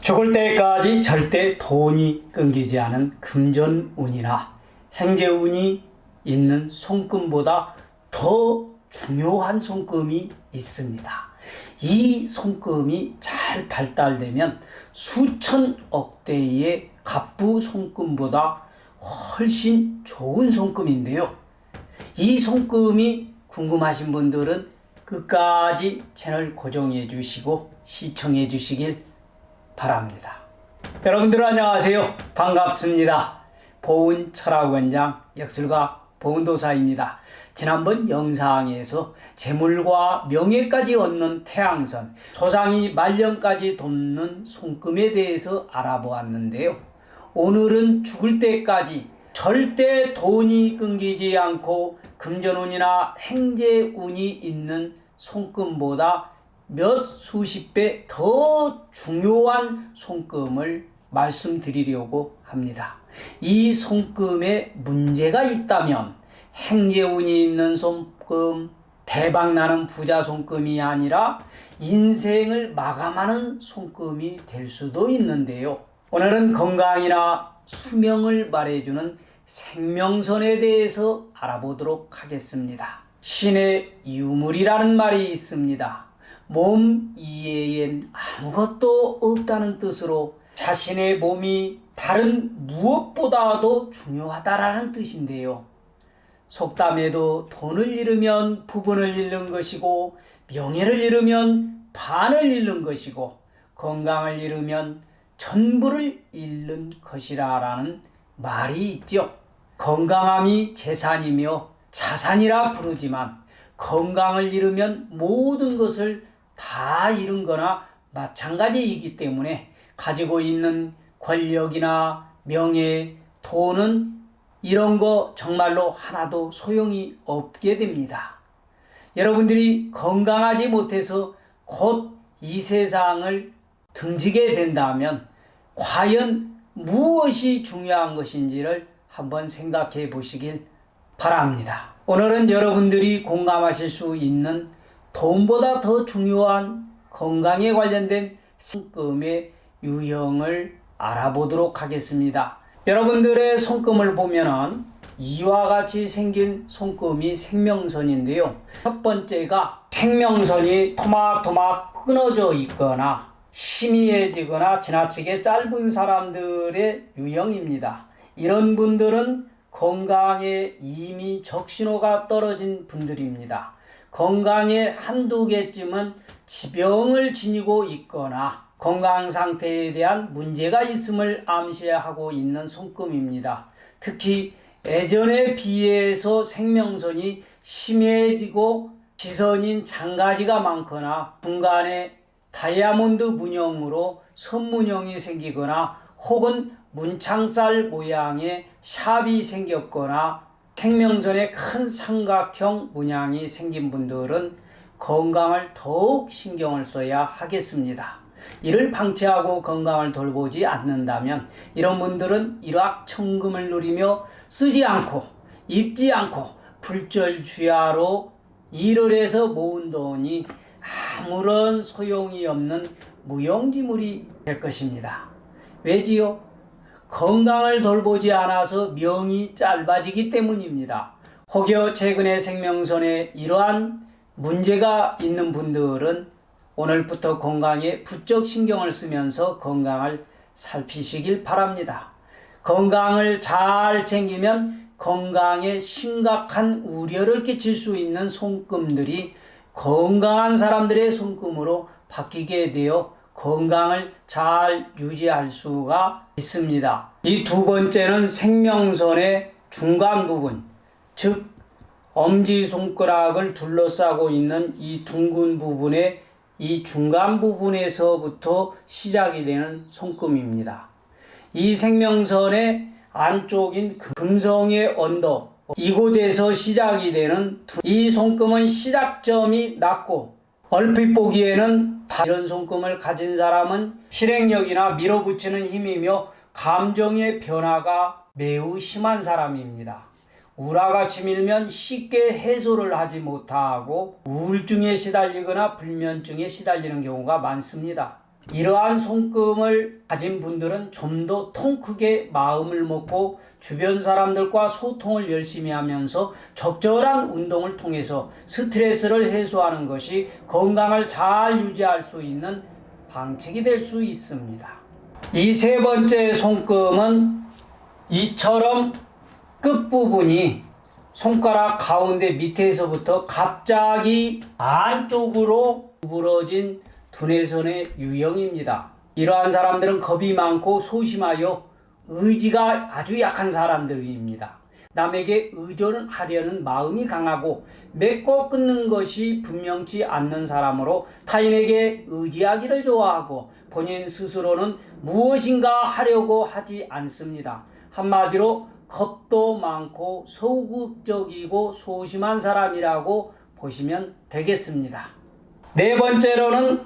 죽을 때까지 절대 돈이 끊기지 않은 금전운이나 행재운이 있는 손금보다 더 중요한 손금이 있습니다. 이 손금이 잘 발달되면 수천억 대의 갑부 손금보다 훨씬 좋은 손금인데요. 이 손금이 궁금하신 분들은 끝까지 채널 고정해 주시고 시청해 주시길 바랍니다. 여러분들 안녕하세요. 반갑습니다. 보은철학원장 역술가 보은도사입니다. 지난번 영상에서 재물과 명예까지 얻는 태양선, 조상이 말년까지 돕는 손금에 대해서 알아보았는데요. 오늘은 죽을 때까지 절대 돈이 끊기지 않고 금전운이나 행재운이 있는 손금보다 몇 수십 배 더 중요한 손금을 말씀드리려고 합니다. 이 손금에 문제가 있다면 행재운이 있는 손금, 대박나는 부자 손금이 아니라 인생을 마감하는 손금이 될 수도 있는데요. 오늘은 건강이나 수명을 말해주는 생명선에 대해서 알아보도록 하겠습니다. 신의 유물이라는 말이 있습니다. 몸 이외엔 아무것도 없다는 뜻으로 자신의 몸이 다른 무엇보다도 중요하다라는 뜻인데요. 속담에도 돈을 잃으면 부분을 잃는 것이고, 명예를 잃으면 반을 잃는 것이고, 건강을 잃으면 전부를 잃는 것이라는 말이 있죠. 건강함이 재산이며 자산이라 부르지만 건강을 잃으면 모든 것을 다 잃은 거나 마찬가지이기 때문에 가지고 있는 권력이나 명예, 돈은 이런 거 정말로 하나도 소용이 없게 됩니다. 여러분들이 건강하지 못해서 곧 이 세상을 등지게 된다면 과연 무엇이 중요한 것인지를 한번 생각해 보시길 바랍니다. 오늘은 여러분들이 공감하실 수 있는 돈보다 더 중요한 건강에 관련된 손금의 유형을 알아보도록 하겠습니다. 여러분들의 손금을 보면은 이와 같이 생긴 손금이 생명선인데요. 첫 번째가 생명선이 토막토막 끊어져 있거나 희미해지거나 지나치게 짧은 사람들의 유형입니다. 이런 분들은 건강에 이미 적신호가 떨어진 분들입니다. 건강에 한두 개쯤은 지병을 지니고 있거나 건강 상태에 대한 문제가 있음을 암시하고 있는 손금입니다. 특히 예전에 비해서 생명선이 심해지고 지선인 장가지가 많거나 중간에 다이아몬드 문형으로 선문형이 생기거나 혹은 문창살 모양의 샵이 생겼거나 생명선에 큰 삼각형 문양이 생긴 분들은 건강을 더욱 신경을 써야 하겠습니다. 이를 방치하고 건강을 돌보지 않는다면 이런 분들은 일확천금을 누리며 쓰지 않고 입지 않고 불철주야로 일을 해서 모은 돈이 아무런 소용이 없는 무용지물이 될 것입니다. 왜지요? 건강을 돌보지 않아서 명이 짧아지기 때문입니다. 혹여 최근에 생명선에 이러한 문제가 있는 분들은 오늘부터 건강에 부쩍 신경을 쓰면서 건강을 살피시길 바랍니다. 건강을 잘 챙기면 건강에 심각한 우려를 끼칠 수 있는 손금들이 건강한 사람들의 손금으로 바뀌게 되어 건강을 잘 유지할 수가 있습니다. 이 두 번째는 생명선의 중간 부분, 즉 엄지손가락을 둘러싸고 있는 이 둥근 부분의 이 중간 부분에서부터 시작이 되는 손금입니다. 이 생명선의 안쪽인 금성의 언덕, 이곳에서 시작이 되는 이 손금은 시작점이 낮고 얼핏 보기에는 이런 손금을 가진 사람은 실행력이나 밀어붙이는 힘이며 감정의 변화가 매우 심한 사람입니다. 우라같이 밀면 쉽게 해소를 하지 못하고 우울증에 시달리거나 불면증에 시달리는 경우가 많습니다. 이러한 손금을 가진 분들은 좀 더 통 크게 마음을 먹고 주변 사람들과 소통을 열심히 하면서 적절한 운동을 통해서 스트레스를 해소하는 것이 건강을 잘 유지할 수 있는 방책이 될 수 있습니다. 이 세 번째 손금은 이처럼 끝부분이 손가락 가운데 밑에서부터 갑자기 안쪽으로 구부러진 두뇌선의 유형입니다. 이러한 사람들은 겁이 많고 소심하여 의지가 아주 약한 사람들입니다. 남에게 의존하려는 마음이 강하고 맺고 끊는 것이 분명치 않는 사람으로 타인에게 의지하기를 좋아하고 본인 스스로는 무엇인가 하려고 하지 않습니다. 한마디로 겁도 많고 소극적이고 소심한 사람이라고 보시면 되겠습니다. 네 번째로는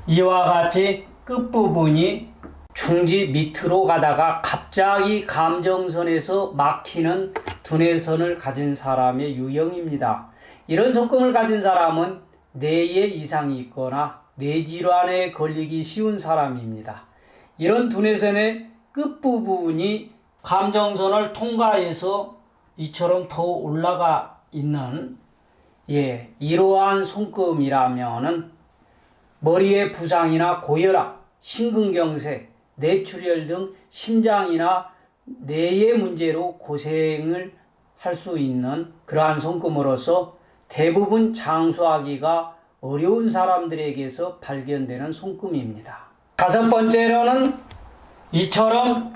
이와 같이 끝부분이 중지 밑으로 가다가 갑자기 감정선에서 막히는 두뇌선을 가진 사람의 유형입니다. 이런 손금을 가진 사람은 뇌에 이상이 있거나 뇌질환에 걸리기 쉬운 사람입니다. 이런 두뇌선의 끝부분이 감정선을 통과해서 이처럼 더 올라가 있는 이러한 손금이라면은 머리의 부상이나 고혈압, 심근경색, 뇌출혈 등 심장이나 뇌의 문제로 고생을 할 수 있는 그러한 손금으로서 대부분 장수하기가 어려운 사람들에게서 발견되는 손금입니다. 다섯 번째로는 이처럼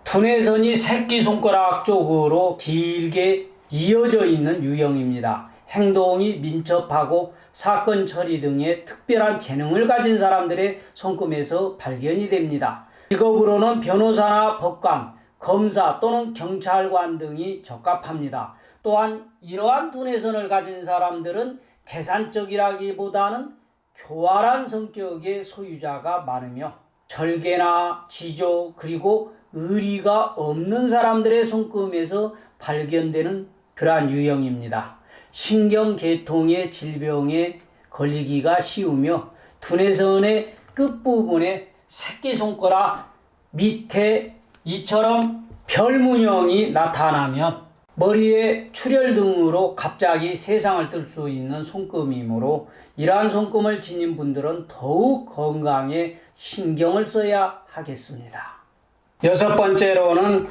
두뇌선이 새끼손가락 쪽으로 길게 이어져 있는 유형입니다. 행동이 민첩하고 사건 처리 등의 특별한 재능을 가진 사람들의 손금에서 발견이 됩니다. 직업으로는 변호사나 법관, 검사 또는 경찰관 등이 적합합니다. 또한 이러한 두뇌선을 가진 사람들은 계산적이라기보다는 교활한 성격의 소유자가 많으며 절개나 지조 그리고 의리가 없는 사람들의 손금에서 발견되는 그러한 유형입니다. 신경계통의 질병에 걸리기가 쉬우며 두뇌선의 끝부분에 새끼손가락 밑에 이처럼 별문형이 나타나면 머리에 출혈 등으로 갑자기 세상을 뜰 수 있는 손금이므로 이러한 손금을 지닌 분들은 더욱 건강에 신경을 써야 하겠습니다. 여섯 번째로는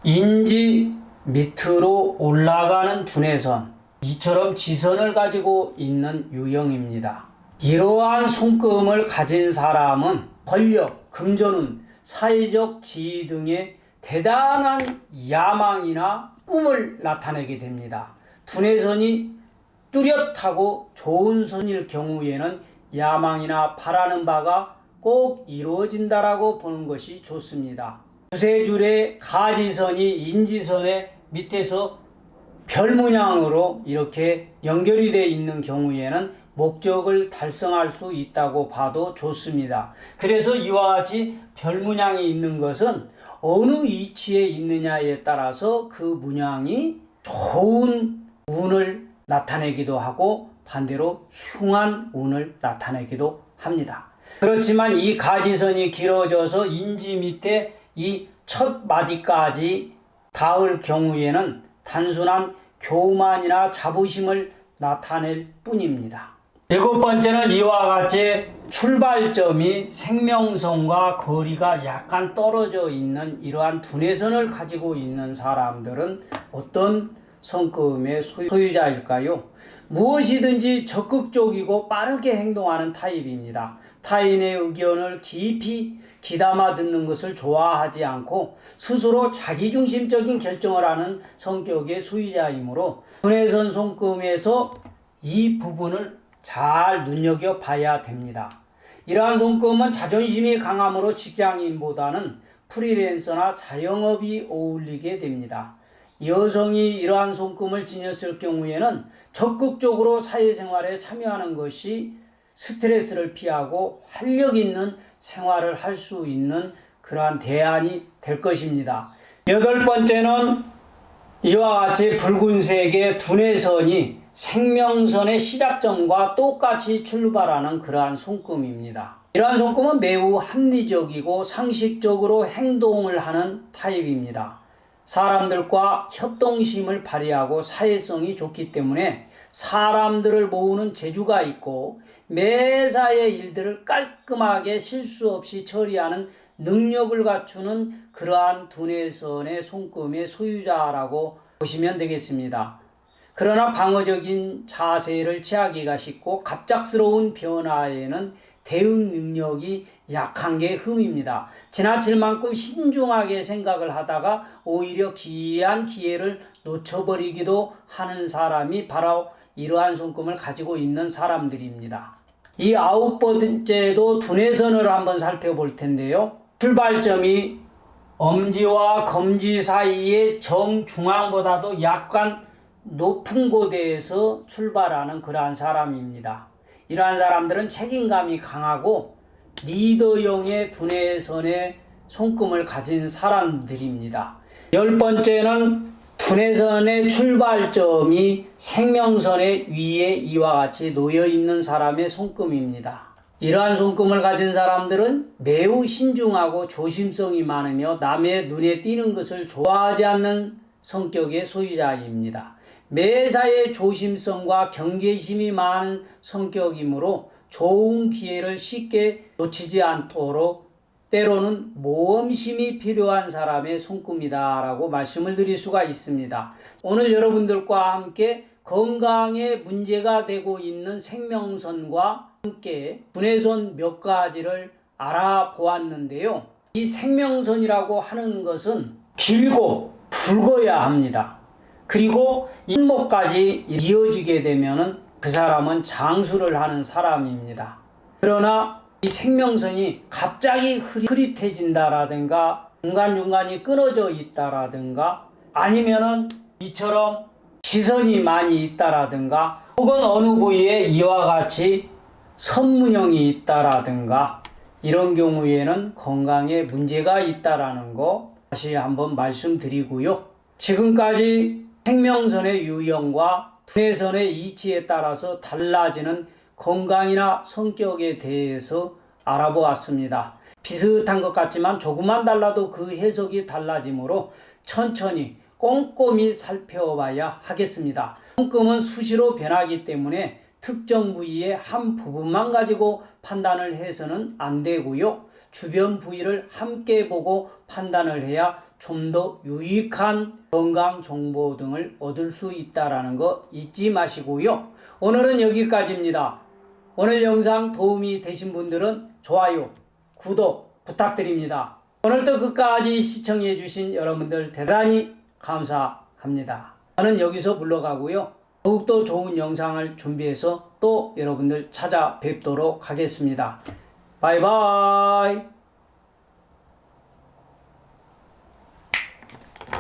인지 밑으로 올라가는 두뇌선, 이처럼 지선을 가지고 있는 유형입니다. 이러한 손금을 가진 사람은 권력, 금전운, 사회적 지위 등의 대단한 야망이나 꿈을 나타내게 됩니다. 두뇌선이 뚜렷하고 좋은 선일 경우에는 야망이나 바라는 바가 꼭 이루어진다라고 보는 것이 좋습니다. 두세 줄의 가지선이 인지선의 밑에서 별문양으로 이렇게 연결이 되어 있는 경우에는 목적을 달성할 수 있다고 봐도 좋습니다. 그래서 이와 같이 별문양이 있는 것은 어느 위치에 있느냐에 따라서 그 문양이 좋은 운을 나타내기도 하고 반대로 흉한 운을 나타내기도 합니다. 그렇지만 이 가지선이 길어져서 인지 밑에 이 첫 마디까지 닿을 경우에는 단순한 교만이나 자부심을 나타낼 뿐입니다. 일곱 번째는 이와 같이 출발점이 생명선과 거리가 약간 떨어져 있는 이러한 두뇌선을 가지고 있는 사람들은 어떤 손금의 소유자일까요? 무엇이든지 적극적이고 빠르게 행동하는 타입입니다. 타인의 의견을 깊이 귀담아 듣는 것을 좋아하지 않고 스스로 자기중심적인 결정을 하는 성격의 소유자이므로 두뇌선 손금에서 이 부분을 잘 눈여겨봐야 됩니다. 이러한 손금은 자존심이 강함으로 직장인보다는 프리랜서나 자영업이 어울리게 됩니다. 여성이 이러한 손금을 지녔을 경우에는 적극적으로 사회생활에 참여하는 것이 스트레스를 피하고 활력 있는 생활을 할 수 있는 그러한 대안이 될 것입니다. 여덟 번째는 이와 같이 붉은색의 두뇌선이 생명선의 시작점과 똑같이 출발하는 그러한 손금입니다. 이러한 손금은 매우 합리적이고 상식적으로 행동을 하는 타입입니다. 사람들과 협동심을 발휘하고 사회성이 좋기 때문에 사람들을 모으는 재주가 있고 매사의 일들을 깔끔하게 실수 없이 처리하는 능력을 갖추는 그러한 두뇌선의 손금의 소유자라고 보시면 되겠습니다. 그러나 방어적인 자세를 취하기가 쉽고 갑작스러운 변화에는 대응 능력이 약한 게 흠입니다. 지나칠 만큼 신중하게 생각을 하다가 오히려 귀한 기회를 놓쳐버리기도 하는 사람이 바로 이러한 손금을 가지고 있는 사람들입니다. 이 9번째도 두뇌선을 한번 살펴볼 텐데요. 출발점이 엄지와 검지 사이의 정중앙보다도 약간 높은 곳에서 출발하는 그러한 사람입니다. 이러한 사람들은 책임감이 강하고 리더형의 두뇌선의 손금을 가진 사람들입니다. 10번째는 두뇌선의 출발점이 생명선의 위에 이와 같이 놓여 있는 사람의 손금입니다. 이러한 손금을 가진 사람들은 매우 신중하고 조심성이 많으며 남의 눈에 띄는 것을 좋아하지 않는 성격의 소유자입니다. 매사에 조심성과 경계심이 많은 성격이므로 좋은 기회를 쉽게 놓치지 않도록 때로는 모험심이 필요한 사람의 손금이다 라고 말씀을 드릴 수가 있습니다. 오늘 여러분들과 함께 건강에 문제가 되고 있는 생명선과 함께 두뇌선 몇 가지를 알아보았는데요. 이 생명선이라고 하는 것은 길고 붉어야 합니다. 그리고 인목까지 이어지게 되면은 그 사람은 장수를 하는 사람입니다. 그러나 이 생명선이 갑자기 흐릿해진다라든가 중간중간이 끊어져 있다라든가 아니면은 이처럼 지선이 많이 있다라든가 혹은 어느 부위에 이와 같이 선문형이 있다라든가 이런 경우에는 건강에 문제가 있다라는 거 다시 한번 말씀드리고요. 지금까지 생명선의 유형과 두뇌선의 이치에 따라서 달라지는 건강이나 성격에 대해서 알아보았습니다. 비슷한 것 같지만 조금만 달라도 그 해석이 달라지므로 천천히 꼼꼼히 살펴봐야 하겠습니다. 손금은 수시로 변하기 때문에 특정 부위의 한 부분만 가지고 판단을 해서는 안 되고요. 주변 부위를 함께 보고 판단을 해야 좀 더 유익한 건강 정보 등을 얻을 수 있다는 거 잊지 마시고요. 오늘은 여기까지입니다. 오늘 영상 도움이 되신 분들은 좋아요, 구독 부탁드립니다. 오늘도 끝까지 시청해 주신 여러분들 대단히 감사합니다. 저는 여기서 물러가고요. 더욱더 좋은 영상을 준비해서 또 여러분들 찾아뵙도록 하겠습니다. 바이바이.